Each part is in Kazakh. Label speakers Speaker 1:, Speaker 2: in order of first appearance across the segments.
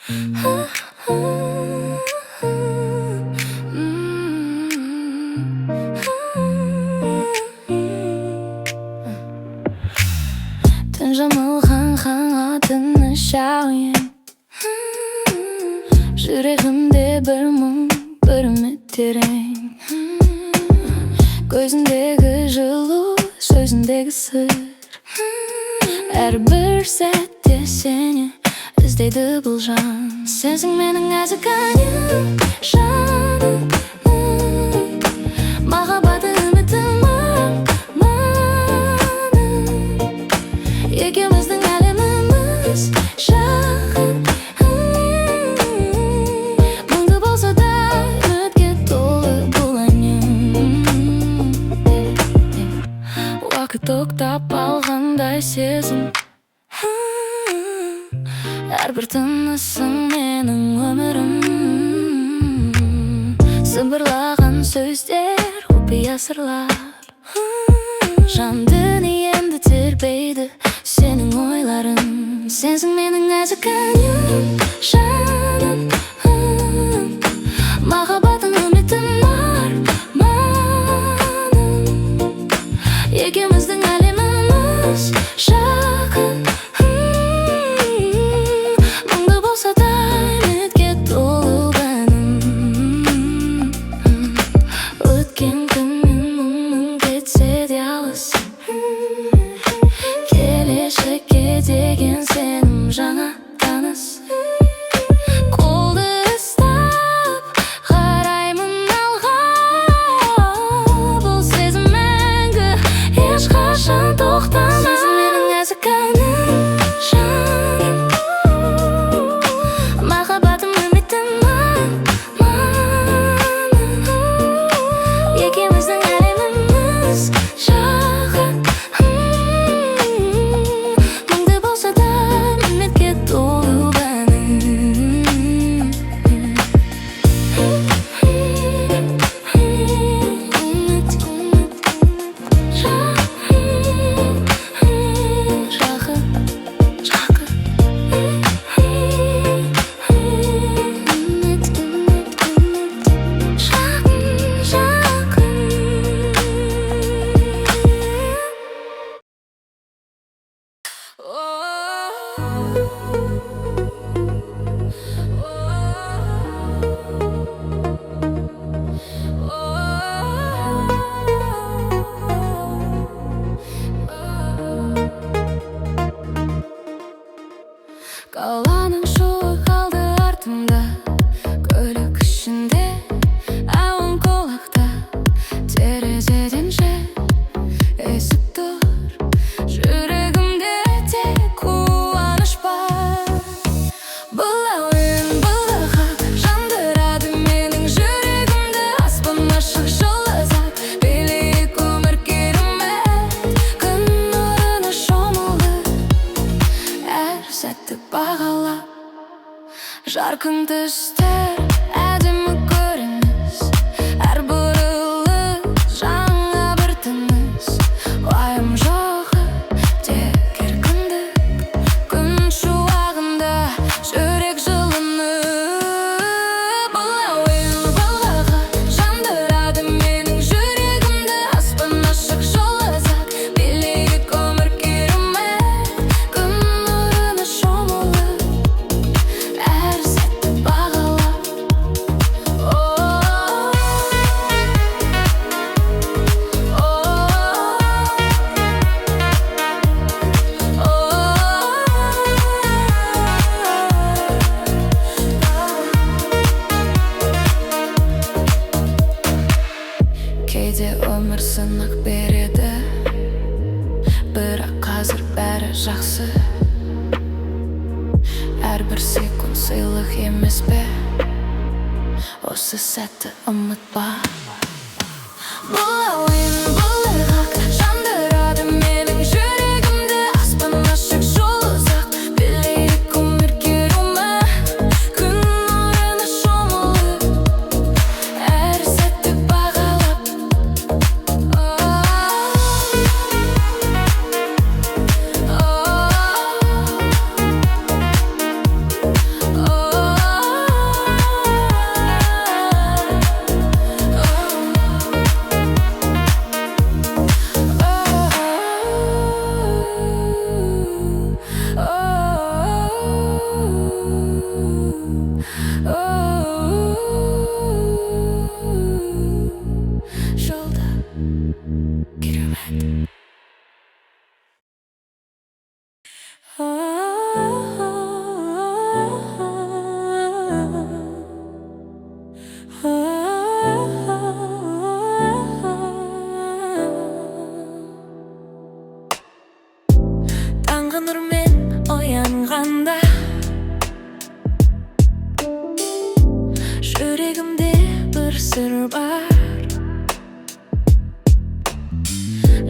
Speaker 1: Түн жамылған қанатыны шауен, жүрегімде бір мұң, бір үміт терең. Көзіндегі жылу, сөзіндегі сыр, әрбір сәтте сені іздейді бұл жан. Сенсің менің нәзік әнім, жаным, махаббаты үмітім, арманым. Екеуміздің әлеміміз жақын, мұңды болса да үмітке толы бұл әнім. Уақыт тоқтап алғандай сезім, әрбір тынысың менің өмірім. Сыбырлаған сөздер, құпия сырлар, жан дүниемді тербейді сенің ойларың. Сенсің менің нәзік әнім, жаным, махаббатың үмітім, арманым. Екеуміздің әлеміміз жақын, мұңды болса да үмітке толы әнім. Өткен күннің мұңын кетсе де алыс, келешекке деген сенім жаңа таныс. Қолды ұстап қараймын алға, бұл сезім мәңгі ешқашан тоқтамас. Сенсің менің нәзік әнім, жаным, махаббатым үмітім, арманым. Екеуміздің әлеміміз жақын, мұңды болса да үмітке толы әнім. Қаланың шуы қалды артымда, көлік ішінде, ауын қолақта, терезеден жел есіп тұр. Жүрегімде тек қуаныш бар. Бұл әуен, бұл ырғақ жандырады менің жүрегімді. Аспан ашық, жол азат, билейік өмір керемет. Күн нұрына шомылып, әр сәтті бағалап, жарқын түстер, әдемі көрініс, әр бұрылыс жаңа бір тыныс. Уайым жоғы тек еркіндік, күн шуағында жүрек жылынып. Бұл әуен, бұл ырғақ жандырады менің жүрегімді. Аспан ашық, жол азат, билейік өмір керемет. Күн нұрына шомылып, әр сәтті бағалап. Кейде өмір сынақ береді, бірақ қазір бәрі жақсы. Әрбір секунд сыйлық емес пе, осы сәтті ұмытпа. Бұл әуен, бұл ырғақ жандырады менің жүрегімді. Аспан ашық, жол ұзақ, билейік өмір керемет. Күн нұрына шомылып, әр сәтті бағалап. Oh болғанда жүрегімде бір сыр бар.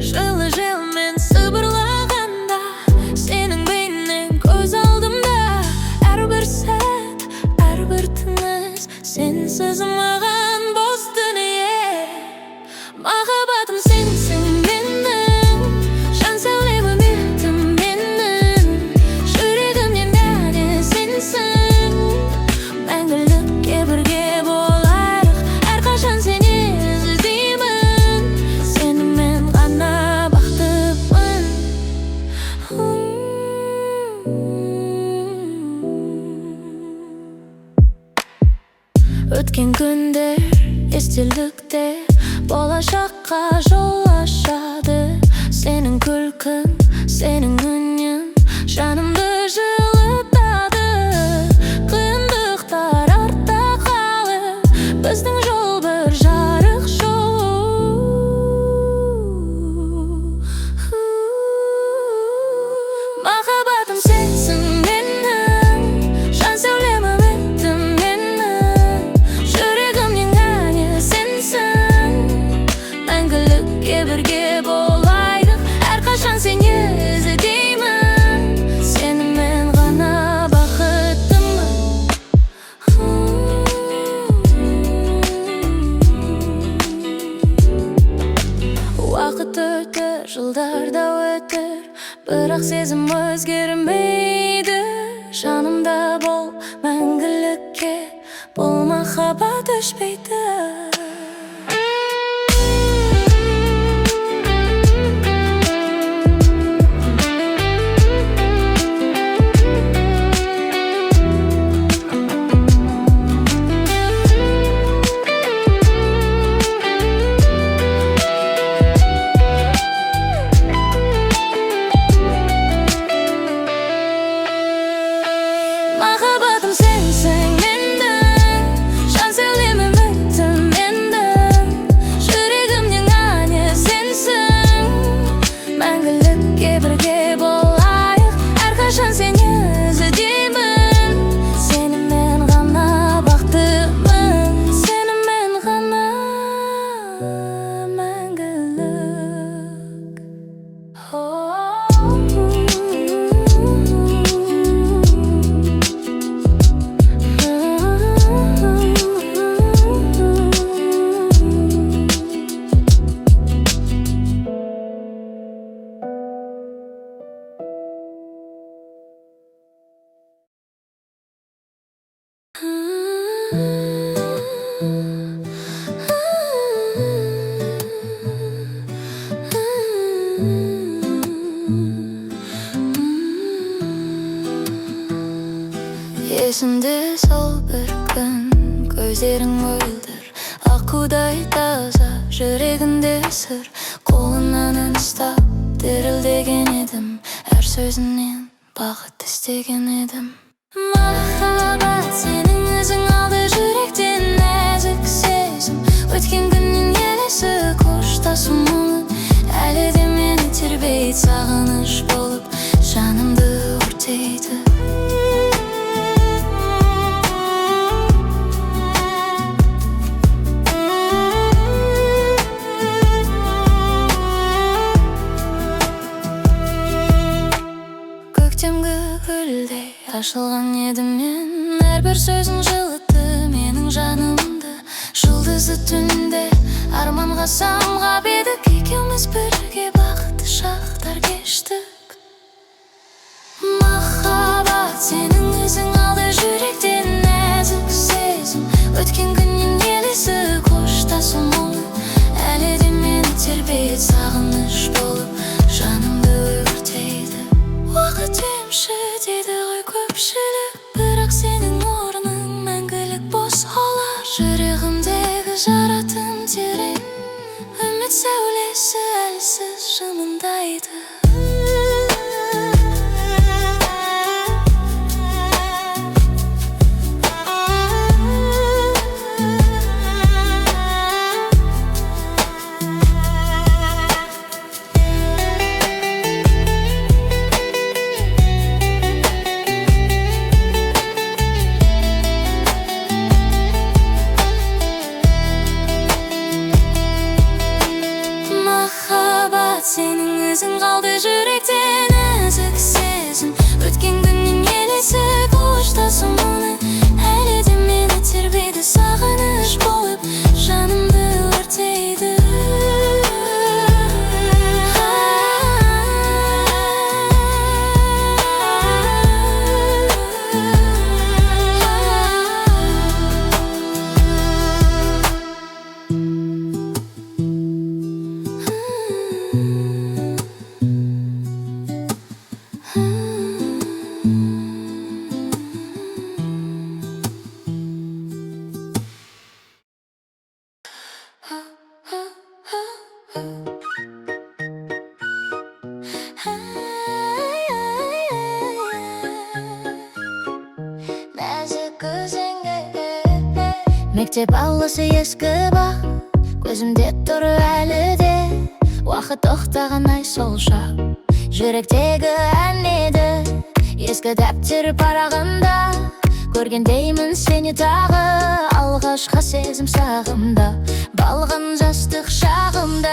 Speaker 1: Жылы желмен сыбырлағанда сенің бейнең көз алдымда. Әрбір сәт, әрбір тыныс сенсіз маған бос дүние. Махаббатым сенсің менің, жан сәулем үмітім менің. Жүрегімнен әне сенсің, мәңгілікке бірге болайық. Әрқашан сені іздеймін, сенімен ғана бақыттымын. Өткен күндер естелікте болашаққа жол ашады. Сенің күлкің, сенің үнің жанымды жылытады. Қиындықтар артта қалып, біздің жол бір жарық жол. Махаббатым сенсің менің, жан сәулем үмітім менің. Жүрегімнен әне сенсің, мәңгілікке бірге болайық. Әрқашан сені іздеймін, сенімен ғана бақыттымын. Уақыт өтер, жылдар да өтер, бірақ сезім өзгермейді. Жанымда бол мәңгілікке, бұл махаббат өшпейді. Махаббатым сенсің менің, жан сәулем үмітім менің. Жүрегімнен әне сенсің, мәңгілікке бірге болайық. Әрқашан сені іздеймін, сенімен ғана бақыттымын. Сенімен ғана мәңгілік. Есімде сол бір күн, көздерің мөлдір, аққудай таза, жүрегінде сыр. Қолынан үн ұстап дірілдеген едім, әр сөзінен бақыт іздеген едім. Махаббат сенің ізің алды жүректен нәзік сезім. Өткен күннен елесі қоштасу мұңын, әлі де мені тербейді сағыныш болып, жанымды өртейді. Көктемгі гүлдей ашылған едім мен, әрбір сөзің жылытты менің жанымды. Жұлдызды түнде арманға самғап едік, екеуміз бірге бақытты шақтар кештік. Махаббат сенің ізің алды жүректен нәзік сезім. Өткен күннен елесі қоштасу мұңын, әлі де мені тербейді сағыныш болып, жанымды өртейді. Уақыт емші дейді ғой көпшілік, бірақ сенің орның мәңгілік бос қалар. Жүрегімдегі жаратым терең, үміт сәулесі әлсіз жымыңдайды. Мектеп ауласы ескі бақ, көзімде тұр әлі де. Уақыт тоқтаған ай сол шақ, жүректегі ән еді. Ескі дәптер парағында көргендеймін сені тағы. Алғашқы сезім сағымда, балғын жастық шағымда.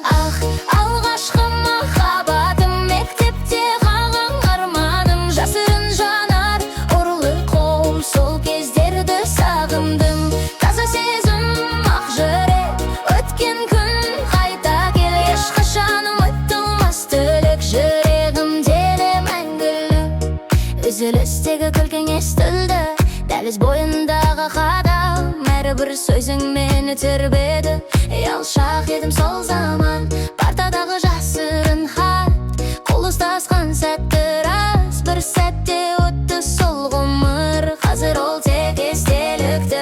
Speaker 1: Ах, алғашқы махаббатым, мектепте қалған арманым. Жасырын жанар, ұрылы қол, сол кездерді сағындым. Таза сезім, ақ жүрек, өткен күн қайта кел. Ешқашан ұмытылмас тілек, жүрегімде мәңгілік. Үзілістегі күлкің естілді, дәліз бойындағы қадам. Әрбір сөзің мені тербеді, ұялшақ едім сол заман. Партадағы жасырын хат, қол ұстасқан сәтті рас. Бір сәтте өтті сол ғұмыр, қазір ол тек естелікті.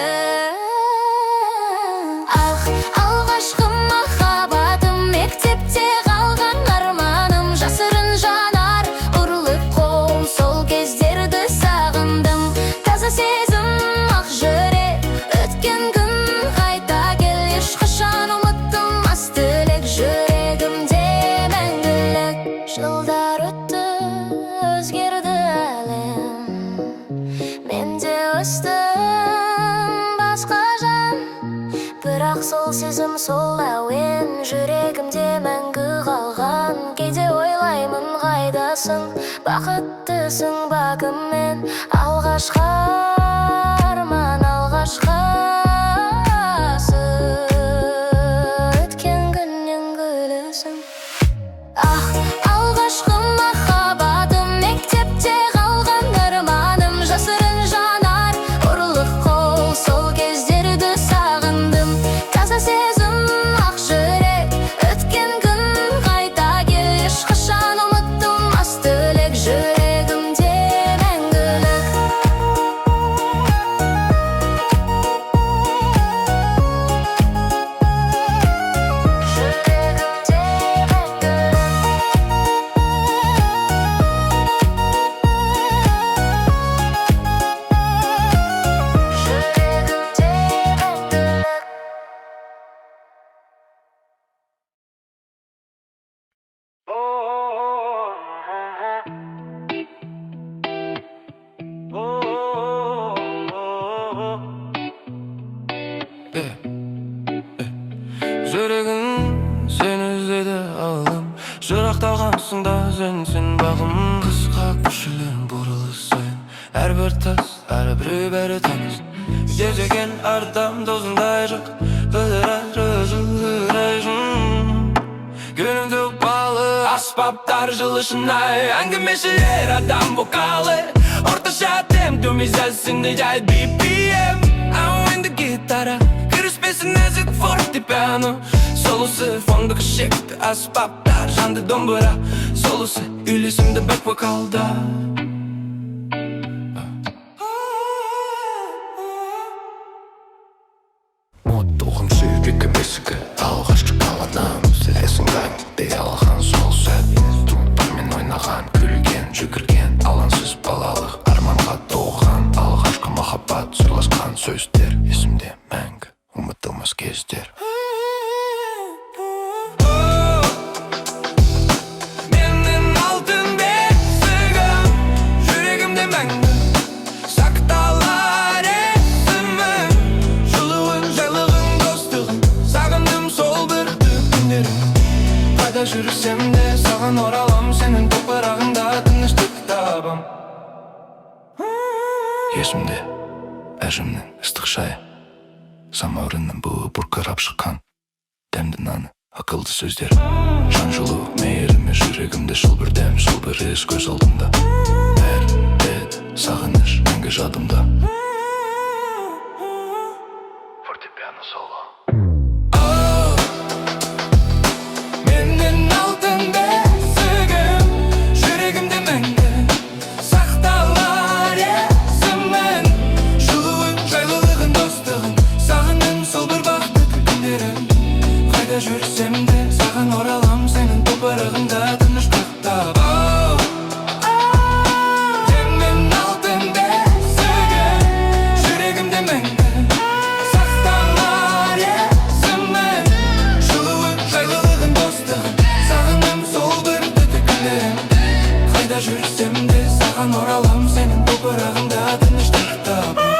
Speaker 1: Ах, алғашқы махаббатым, мектепте қалған арманым. Жасырын жанар, ұрылып қол, сол кездерді сағындым. Таза сезім, ақ жүрек, өткен күн қайта кел. Ешқашан ұмытылмас тілек, жүрегімде мәңгілік. Жылдар өтті, өзгерді әлем, мен де өстім басқа жан. Бірақ сол сезім, сол әуен, жүрегімде мәңгі қалған. Кейде ойлаймын қайдасың, бақыттысың ба кіммен. Алғашқы арман, алғашқысы, өткен күннен гүлісің. Ах, алғашқы махаббатым, мектепте қалған арманым. Жасырын жанар, ұрылық қол, сол кездерді сағындым. Таза сезім, ақ жүрек, өткен күн қайта кел. Ешқашан ұмытылмас тілек, жүрегімде мәңгілік. Жүрегімде
Speaker 2: Жүрегім сені іздеді алым, жырақтағансың да сен бағым. Қысқа көшелер бұрылыс сайын, әрбір тас, әрбір бәрі таныс. Ежеген ардам досындай жоқ, білдірер үзілірейшін. Күніңді балы, аспаптар жылышынай, әңгімешілер адам вокалы. Орташа темп, төмизәсінде жай BPM. Әуенді гитара, кіріспесін нәзік фортепиано. Солысы фондық шекті аспаптар, жанды домбыра. Солысы үйлесімді бэк-вокалда. Ұмыттылғым сүйбекі бесігі, алғашқы қаладым. Сілесің бәкте алған сол сәт, тұлпармен ойнаған, күлген, жүгірген, алаңсыз балалық арманға тоған. Алғашқы махаббат, сырласқан сөздер, есімде мәңгі ұмытылмас кездер. Менің алтын бесігім, жүрегімде мәңгі сақталар есімім. Жылуын, жайлығын, достығын, сағындым сол бір күндерім. Қайда жүрсем де саған оралам, сенің топырағында тыныштық табам. Есімде әжімнің ыстық шайы, самаурынның буы бұрқырап шыққан, дәмді наны, ақылды сөздер. Жан жылу, мейірімі жүрегімде, шыл бір дәм, шыл бір ес көз алдымда. Әр бет, сағыныш, мәңгі жадымда. Фортепиано соло. Менің алтын бесігім, жүрегімде мәңгі сақталар есімін. Жылуын, жайлылығын, достығын, сағындым сол бір бақытты күндерім. Қайда жүрсем де саған оралам, сенің топырағында тыныштық табам. Менің алтын бесігім, өтсем де саған оралам, сенің топырағыңда тыныштық табам.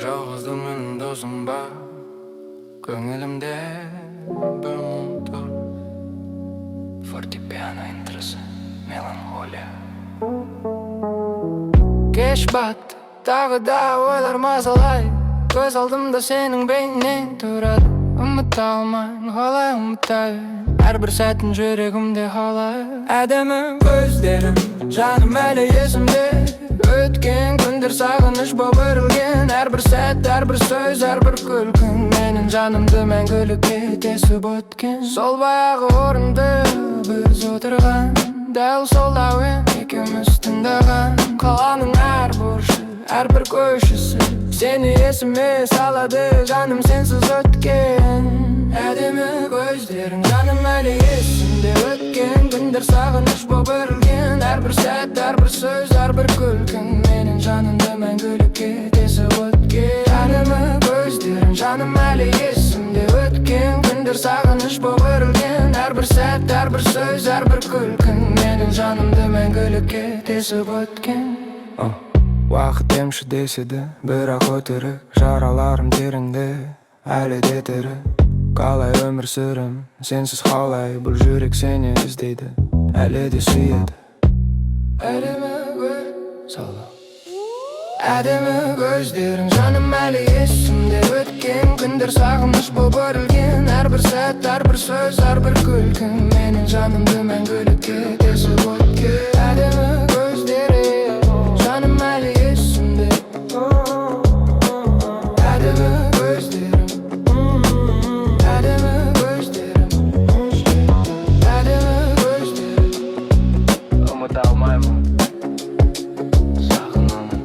Speaker 2: Жалғыздың менің досым бар, көңілімде бір мұң тұр. Фортепиано интросы, меланхолия. Кеш батты, тағы да ойлар мазалай. Көз алдымда сенің бейнең тұрады. Ұмыта алмайын, қалай ұмытайын, әрбір сәтін жүрегімде қалай. Әдемі көздерім, жаным әлі есімде. Өткен күндер сағыныш боп өрілген. Әрбір сәт, әрбір сөз, әрбір күлкің менің жанымды мәңгілікке тесіп өткен. Сол баяғы орынды біз отырған, дәл сол әуен екеуміз тыңдаған. Қаланың әр бұрышы, әрбір көшесі сені есіме салады, жаным сенсіз өткен. Әдемі көздерің, жаным әлі есімде. Өткен күндер сағыныш боп өрілген. Әрбір сәт, әрбір сөз, әрбір күлкің менің жанымды мәңгілікке тесіп өткен. Әдемі көздерің, жаным әлі есімде. Өткен күндер сағыныш боп өрілген. Әрбір сәт, әрбір сөз, әрбір күлкің менің жанымды мәңгілікке тесіп өткен. Уақыт емші деседі, бірақ өтірік. Жараларым тереңде, әлі де тірі. Қалай өмір сүрім, сенсіз қалай. Бұл жүрек сені іздейді, әлі де сүйеді. Әдемі көздерің, жаным әлі есімде. Өткен күндер сағыныш боп өрілген. Әрбір сәт, әрбір сөз, әрбір күлкің менің жанымды мәңгілікке тесіп өткен. Әдемі көздерің, жаным әлі есімде. Әдемі көздерің, әдемі көздерің, әдемі көздерің. Ұмыта алмаймын сағынамын.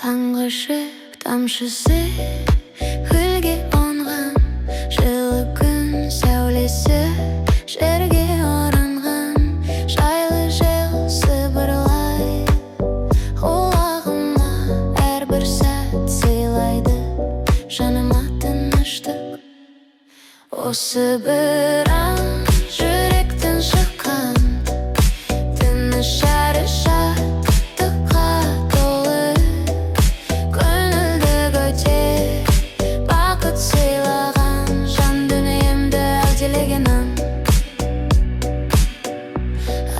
Speaker 1: Таңғы шық тамшысы гүлге қонған. Жылы күн сәулесі жерге оранған. Жайлы жел сыбырлай құлағыма. Әрбір сәт сыйлайды жаныма тыныштық. Осы бір ән жүректен шыққан. Тыныш әрі шаттыққа толы. Көңілді көтер, бақыт сыйлаған. Жан дүниемді әлдилеген ән.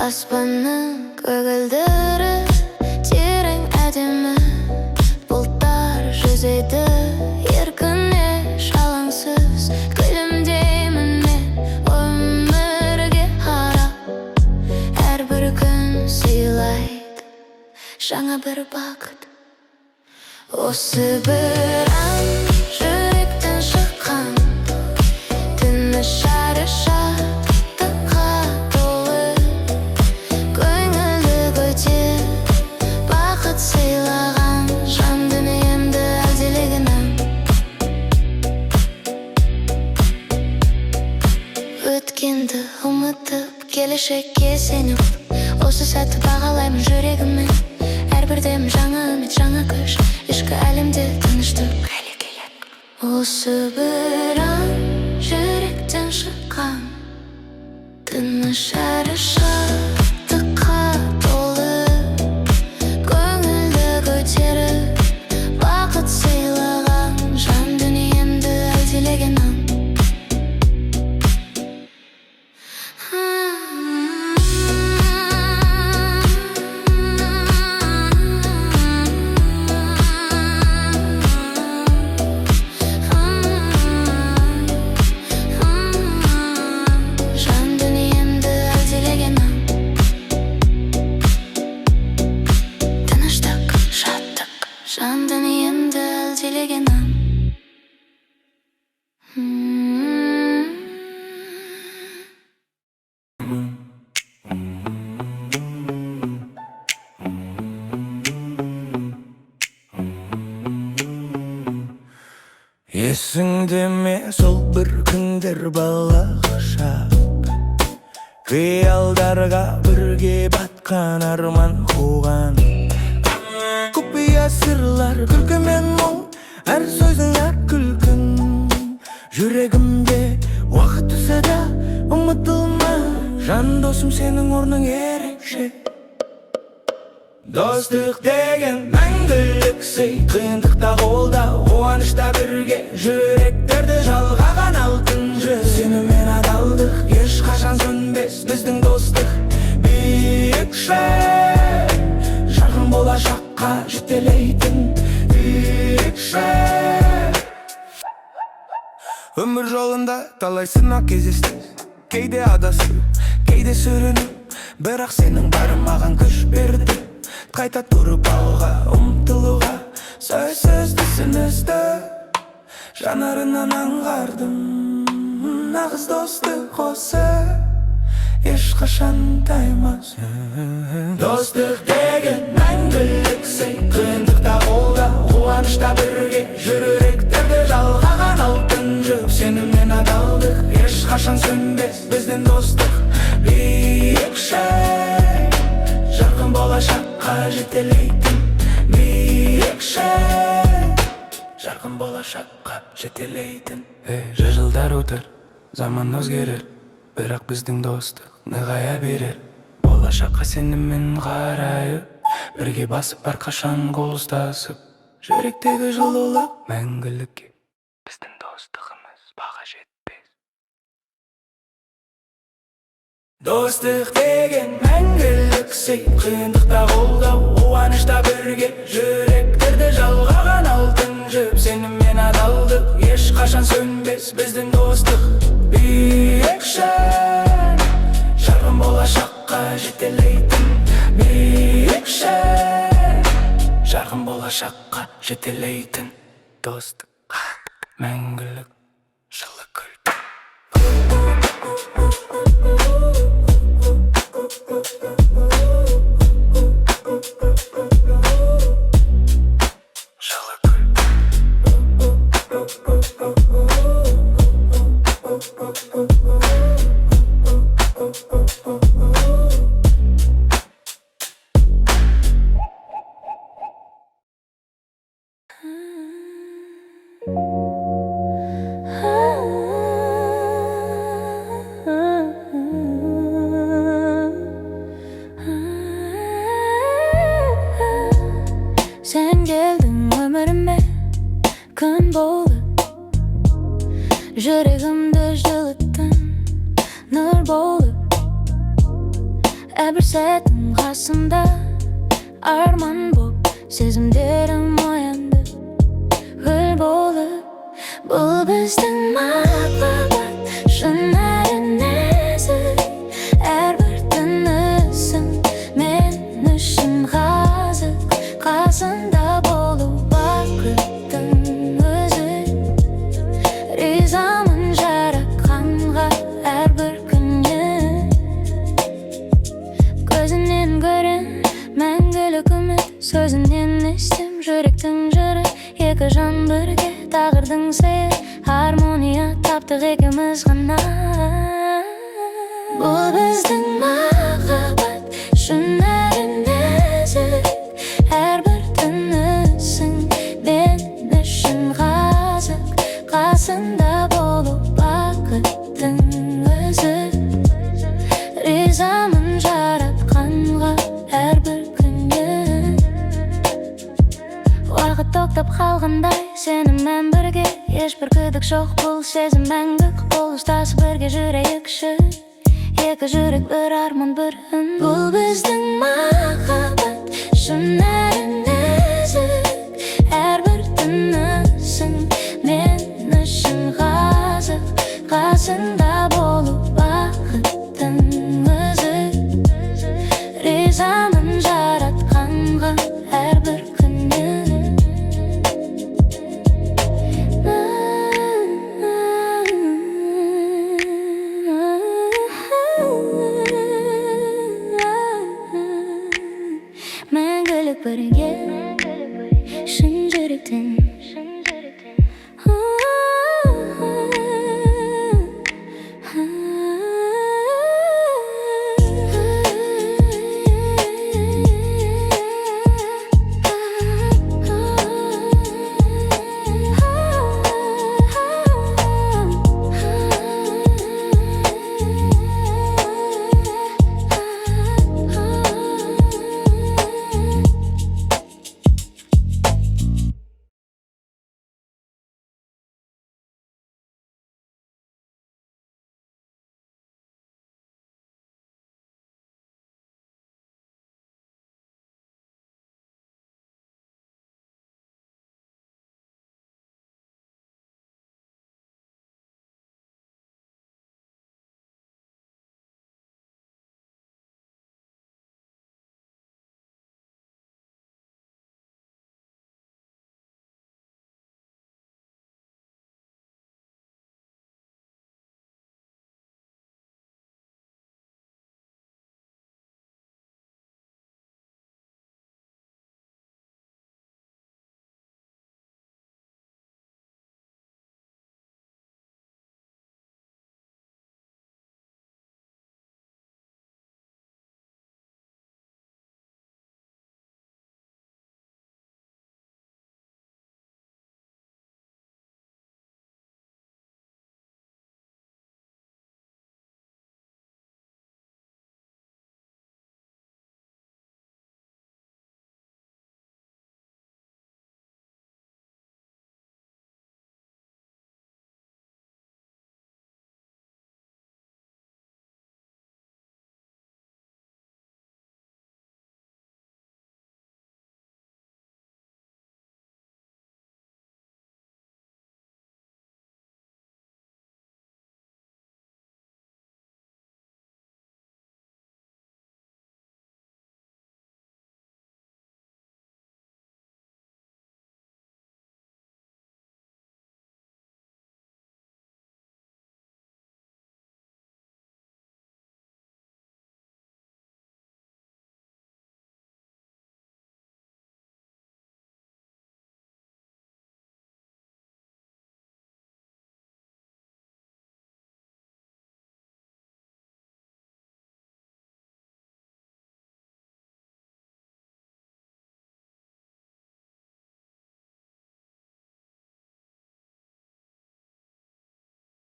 Speaker 1: Аспанның көгілдірі терең әдемі. Бұлттар жүзеді еркіне жалаңсыз. Күлімдеймін мен өмірге қарап. Әрбір күн сыйлайды жаңа бір бақыт. Осы бір ән жүректен шыққан. Тыныш әрі шаттыққа толы. Көңілді көтер, бақыт сыйлаған. Жан дүниемді әлдилеген ән. Өткенді ұмытып, келешекке сеніп. Осы сәтті бағалаймын жүрегіммен. Әрбір дем жаңа үміт, жаңа күш. Ішкі әлемде тыныштық әлі келеді. Осы бір ән жүректен шыққан. Тыныш әрі шаттыққа толы. Көңілді көтеріп, бақыт сыйлаған. Жан дүниемді әлдилеген ән.
Speaker 3: Есіңде ме сол бір күндер балалық қиялдарға бірге батқан арман қуған құпия сырлар күлкі мен мұң әр сөзің әр күлкің жүрегімде уақыт өтсе де ұмытылма жан досым сенің орның ерекше достық деген мәңгілік сый қиындықта қолда қуанышта бірге жүректерді жалғаған алтын жіп сенімен адалдық ешқашан сөнбес біздің достық биікше жарқын болашаққа жетелейтін биікше өмір жолында талай сынақ кездесті кейде адасу кейде сүріну бірақ сенің барың маған күш берді қайта тұрып алға ұмтылуға сөзсіз түсіністі жанарынан аңғардым нағыз достық осы ешқашан таймас достық деген мәңгілік сый қиындықта қолда қуанышта бірге жүректерді жалғаған алтын жіп сенімен адалдық ешқашан сөнбес біздің достық биікше жарқын болашаққа жетелейтін биікше жарқын болашаққа жетелейтін жылдар өтер заман өзгерер бірақ біздің достық нығая берер болашаққа сеніммен қарайып бірге басып әрқашан қол ұстасып жүректегі жылулық мәңгілікке біздің достығымыз баға жетпес достық деген мәңгілік сый қиындықта қолдау қуанышта бірге жүректерді жалғаған алтын жіп сенімен адалдық ешқашан сөнбес біздің достық биікше жарқын болашаққа жетелейтін биікше жарқын болашаққа жетелейтін достық мәңгілік жылы күл
Speaker 1: Sen geldin ömrüme gün болып жүрегімді жылыттың нұр болып әрбір сәтің қасымда арман боп сезімдерім оянды гүл болып бұл біздің махаббат шын әрі нәзік әрбір тынысың мен үшін ғазық қасында болу бақыттың өзі ризамын жаратқанға әрбір күннен көзінен көрем мәңгілік үміт сөзінен естем жүректің жыры екі жан бірге тағдырдың сыйы гармония таптық екеуміз ғана бұл біздің махаббат шын әрі нәзік әрбір тынысың мен үшін ғазық қасында болу бақыттың өзі ризамын жаратқанға әрбір күннен уақыт тоқтап қалғандай сенімен бірге ешбір күдік жоқ бұл сезім мәңгілік қол ұстасып бірге жүрейікші екі жүрек бір арман бір үн бұл біздің махаббат шын әрі нәзік әрбір тынысың мен үшін ғазық қасында болу бақыттың өзі ризамын жаратқанға әрбір күннен мәңгілік бірге